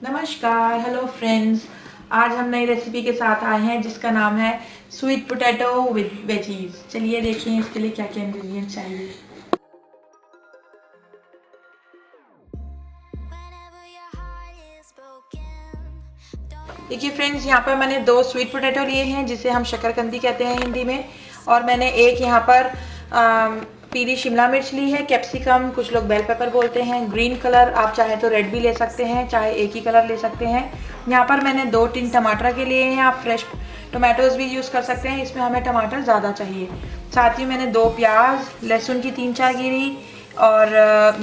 नमस्कार, hello friends. आज हम नई रेसिपी के साथ आए हैं जिसका नाम है स्वीट पोटैटो विद वेजीज। चलिए देखें इसके लिए क्या क्या इंग्रेडिएंट चाहिए। देखिए फ्रेंड्स, यहाँ पर मैंने 2 स्वीट पोटैटो लिए हैं जिसे हम शकरकंदी कहते हैं हिंदी में, और मैंने एक यहाँ पर पीली शिमला मिर्च ली है, कैप्सिकम, कुछ लोग बेल पेपर बोलते हैं, ग्रीन कलर, आप चाहे तो रेड भी ले सकते हैं, चाहे एक ही कलर ले सकते हैं। यहाँ पर मैंने 2 टिन टमाटर के लिए हैं, आप फ्रेश टमाटोज भी यूज़ कर सकते हैं, इसमें हमें टमाटर ज़्यादा चाहिए। साथ ही मैंने 2 प्याज, लहसुन की 3-4 गिरी, और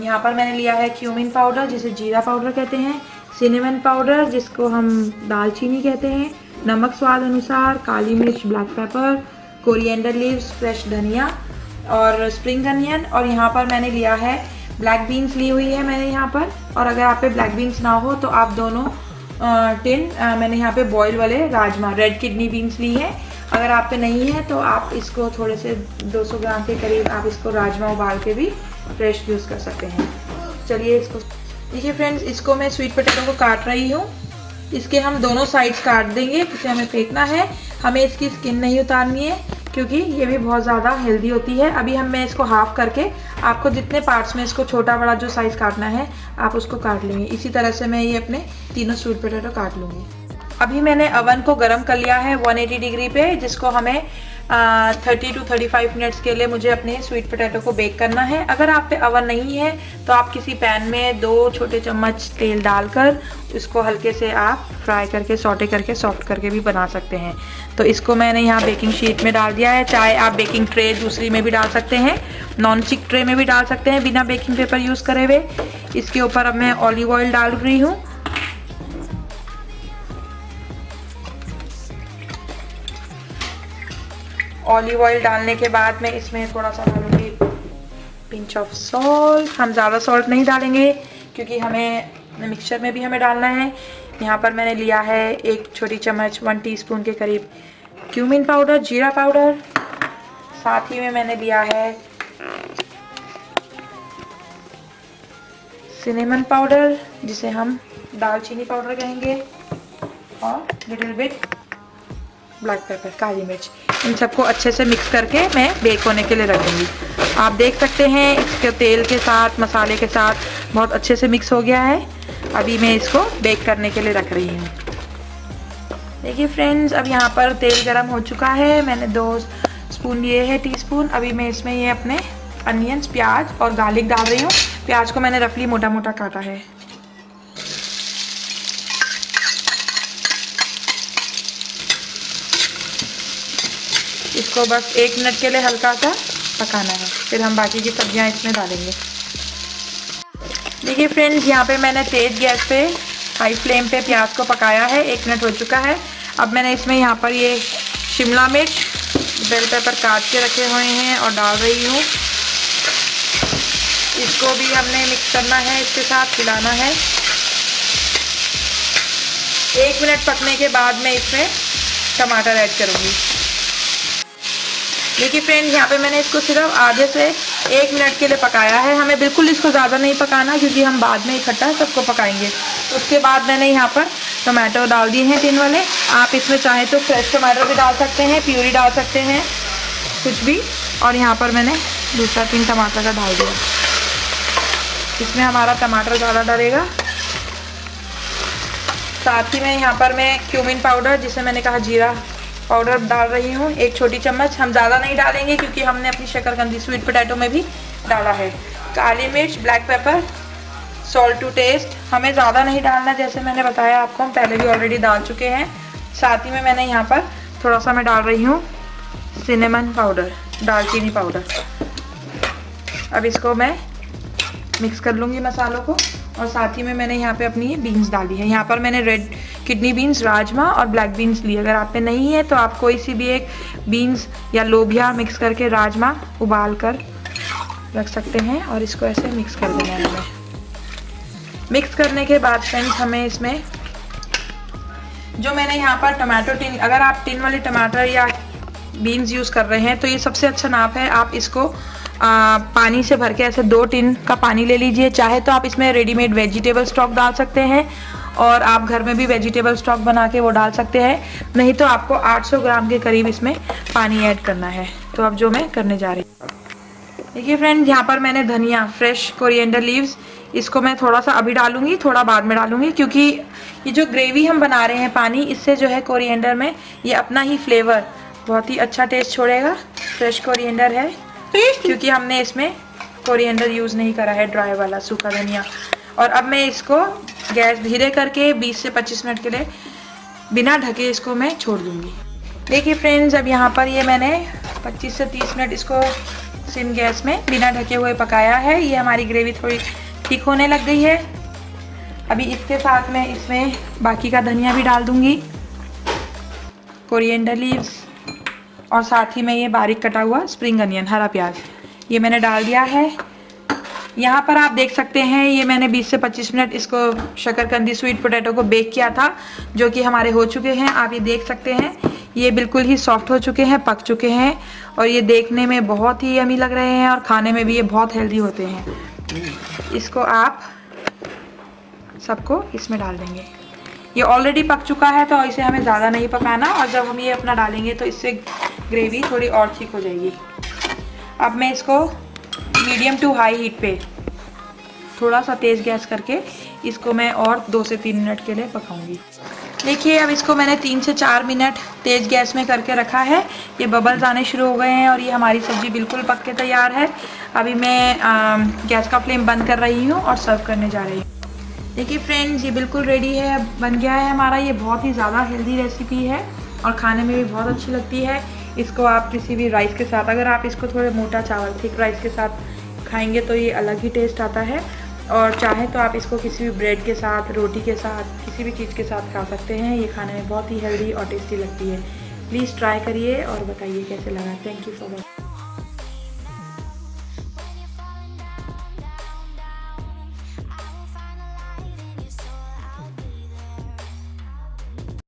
यहाँ पर मैंने लिया है क्यूमिन पाउडर जिसे जीरा पाउडर कहते हैं, सिनेमन पाउडर जिसको हम दालचीनी कहते हैं, नमक स्वाद अनुसार, काली मिर्च, black paper, coriander leaves, fresh धनिया और स्प्रिंग अनियन। और यहाँ पर मैंने लिया है ब्लैक बीन्स ली हुई है मैंने यहाँ पर, और अगर आप पे ब्लैक बीन्स ना हो तो आप दोनों टिन मैंने यहाँ पे बॉयल वाले राजमा रेड किडनी बीन्स ली है। अगर आप पे नहीं है तो आप इसको थोड़े से 200 ग्राम के करीब आप इसको राजमा उबाल के भी फ्रेश यूज़ कर सकते हैं। चलिए इसको देखिए फ्रेंड्स, इसको मैं स्वीट पोटैटो को काट रही हूँ। इसके हम दोनों साइड्स काट देंगे, इसे हमें फेंकना है, हमें इसकी स्किन नहीं उतारनी है क्योंकि ये भी बहुत ज़्यादा हेल्दी होती है। अभी मैं इसको हाफ करके आपको जितने पार्ट्स में इसको छोटा बड़ा जो साइज़ काटना है आप उसको काट लेंगे। इसी तरह से मैं ये अपने तीनों स्वीट पोटैटो काट लूँगी। अभी मैंने अवन को गर्म कर लिया है 180 डिग्री पे, जिसको हमें 30 to 35 मिनट्स के लिए मुझे अपने स्वीट पोटैटो को बेक करना है। अगर आप पे अवन नहीं है तो आप किसी पैन में 2 छोटे चम्मच तेल डालकर इसको हल्के से आप फ्राई करके सॉटे करके सॉफ्ट करके भी बना सकते हैं। तो इसको मैंने यहाँ बेकिंग शीट में डाल दिया है, चाहे आप बेकिंग ट्रे दूसरी में भी डाल सकते हैं, नॉन स्टिक ट्रे में भी डाल सकते हैं बिना बेकिंग पेपर यूज़ करे हुए। इसके ऊपर अब मैं ऑलिव ऑयल डाल रही हूँ। ऑलिव ऑयल डालने के बाद मैं इसमें थोड़ा सा डालूंगी पिंच ऑफ सॉल्ट। हम ज़्यादा सॉल्ट नहीं डालेंगे क्योंकि हमें मिक्सचर में भी हमें डालना है। यहाँ पर मैंने लिया है 1 छोटी चम्मच 1 टीस्पून के करीब क्यूमिन पाउडर, जीरा पाउडर। साथ ही में मैंने लिया है सिनेमन पाउडर जिसे हम दालचीनी पाउडर कहेंगे, और लिटिल बिट ब्लैक पेपर, काली मिर्च। इन सबको अच्छे से मिक्स करके मैं बेक होने के लिए रख दूँगी। आप देख सकते हैं इसके तेल के साथ मसाले के साथ बहुत अच्छे से मिक्स हो गया है। अभी मैं इसको बेक करने के लिए रख रही हूँ। देखिए फ्रेंड्स, अब यहाँ पर तेल गरम हो चुका है। मैंने 2 स्पून लिए हैं, टीस्पून। अभी मैं इसमें ये अपने अनियंस, प्याज और गार्लिक डाल रही हूँ। प्याज को मैंने रफली मोटा मोटा काटा है। इसको बस 1 मिनट के लिए हल्का सा पकाना है, फिर हम बाकी की सब्जियां इसमें डालेंगे। देखिए फ्रेंड्स, यहाँ पे मैंने तेज़ गैस पे हाई फ्लेम पे प्याज को पकाया है। 1 मिनट हो चुका है। अब मैंने इसमें यहाँ पर ये शिमला मिर्च, बेल पेपर काट के रखे हुए हैं और डाल रही हूँ। इसको भी हमने मिक्स करना है, इसके साथ मिलाना है। 1 मिनट पकने के बाद मैं इसमें टमाटर ऐड करूँगी। देखिए फ्रेंड्स, यहाँ पे मैंने इसको सिर्फ आधे से 1 मिनट के लिए पकाया है। हमें बिल्कुल इसको ज़्यादा नहीं पकाना क्योंकि हम बाद में इकट्ठा सबको पकाएंगे। उसके बाद मैंने यहाँ पर टमाटो डाल दिए हैं 3 वाले। आप इसमें चाहें तो फ्रेश टमाटर भी डाल सकते हैं, प्यूरी डाल सकते हैं, कुछ भी। और यहाँ पर मैंने दूसरा 3 टमाटर का डाल दिया। इसमें हमारा टमाटर ज़्यादा डलेगा। साथ ही में यहाँ पर मैं क्यूमिन पाउडर, जिसे मैंने कहा जीरा पाउडर, डाल रही हूँ 1 छोटी चम्मच। हम ज़्यादा नहीं डालेंगे क्योंकि हमने अपनी शकरकंदी स्वीट पोटैटो में भी डाला है। काली मिर्च, black pepper, salt to taste. हमें ज़्यादा नहीं डालना, जैसे मैंने बताया आपको, हम पहले भी ऑलरेडी डाल चुके हैं। साथ ही में मैंने यहाँ पर थोड़ा सा मैं डाल रही हूँ सिनेमन पाउडर, दालचीनी पाउडर। अब इसको मैं मिक्स कर लूँगी मसालों को। और साथ ही में मैंने यहाँ पे अपनी ये बीन्स डाली है। यहाँ पर मैंने रेड किडनी बीन्स, राजमा और ब्लैक बीन्स ली। अगर आप पे नहीं है तो आप कोई सी भी एक बीन्स या लोबिया मिक्स करके राजमा उबाल कर रख सकते हैं, और इसको ऐसे मिक्स कर देना है हमें। मिक्स करने के बाद फ्रेंड्स, हमें इसमें जो मैंने यहाँ पर टमाटो टिन, अगर आप टिन वाले टमाटर या बीन्स यूज़ कर रहे हैं तो ये सबसे अच्छा नाप है। आप इसको पानी से भर के ऐसे 2 टिन का पानी ले लीजिए। चाहे तो आप इसमें रेडीमेड वेजिटेबल स्टॉक डाल सकते हैं, और आप घर में भी वेजिटेबल स्टॉक बना के वो डाल सकते हैं, नहीं तो आपको 800 ग्राम के करीब इसमें पानी ऐड करना है। तो अब जो मैं करने जा रही हूँ, देखिए फ्रेंड्स, यहाँ पर मैंने धनिया, फ्रेश कोरिएंडर लीव्स, इसको मैं थोड़ा सा अभी डालूंगी, थोड़ा बाद में डालूंगी, क्योंकि ये जो ग्रेवी हम बना रहे हैं पानी, इससे जो है कोरिएंडर में ये अपना ही फ्लेवर बहुत ही अच्छा टेस्ट छोड़ेगा। फ्रेश कोरिएंडर है क्योंकि हमने इसमें कोरिएंडर यूज़ नहीं करा है, ड्राई वाला सूखा धनिया। और अब मैं इसको गैस धीरे करके 20 से 25 मिनट के लिए बिना ढके इसको मैं छोड़ दूँगी। देखिए फ्रेंड्स, अब यहाँ पर ये मैंने 25 से 30 मिनट इसको सिम गैस में बिना ढके हुए पकाया है। ये हमारी ग्रेवी थोड़ी थिक होने लग गई है। अभी इसके साथ मैं इसमें बाकी का धनिया भी डाल दूँगी, कोरिएंडर लीव्स, और साथ ही में ये बारीक कटा हुआ स्प्रिंग अनियन, हरा प्याज, ये मैंने डाल दिया है। यहाँ पर आप देख सकते हैं ये मैंने 20 से 25 मिनट इसको शकरकंदी स्वीट पोटैटो को बेक किया था, जो कि हमारे हो चुके हैं। आप ये देख सकते हैं ये बिल्कुल ही सॉफ्ट हो चुके हैं, पक चुके हैं, और ये देखने में बहुत ही यमी लग रहे हैं और खाने में भी ये बहुत हेल्दी होते हैं। इसको आप सबको इसमें डाल देंगे। ये ऑलरेडी पक चुका है तो इसे हमें ज़्यादा नहीं पकाना, और जब हम ये अपना डालेंगे तो इससे ग्रेवी थोड़ी और थिक हो जाएगी। अब मैं इसको मीडियम टू हाई हीट पे थोड़ा सा तेज़ गैस करके इसको मैं और 2 से 3 मिनट के लिए पकाऊंगी। देखिए, अब इसको मैंने 3 से 4 मिनट तेज़ गैस में करके रखा है। ये बबल्स आने शुरू हो गए हैं और ये हमारी सब्ज़ी बिल्कुल पक के तैयार है। अभी मैं गैस का फ्लेम बंद कर रही हूँ और सर्व करने जा रही हूँ। देखिए फ्रेंड्स, ये बिल्कुल रेडी है, बन गया है हमारा। ये बहुत ही ज़्यादा हेल्दी रेसिपी है और खाने में भी बहुत अच्छी लगती है। इसको आप किसी भी राइस के साथ, अगर आप इसको थोड़े मोटा चावल थिक राइस के साथ खाएंगे तो ये अलग ही टेस्ट आता है, और चाहे तो आप इसको किसी भी ब्रेड के साथ, रोटी के साथ, किसी भी चीज़ के साथ खा सकते हैं। ये खाने में बहुत ही हेल्दी और टेस्टी लगती है। प्लीज़ ट्राई करिए और बताइए कैसे लगा। Thank you for watching.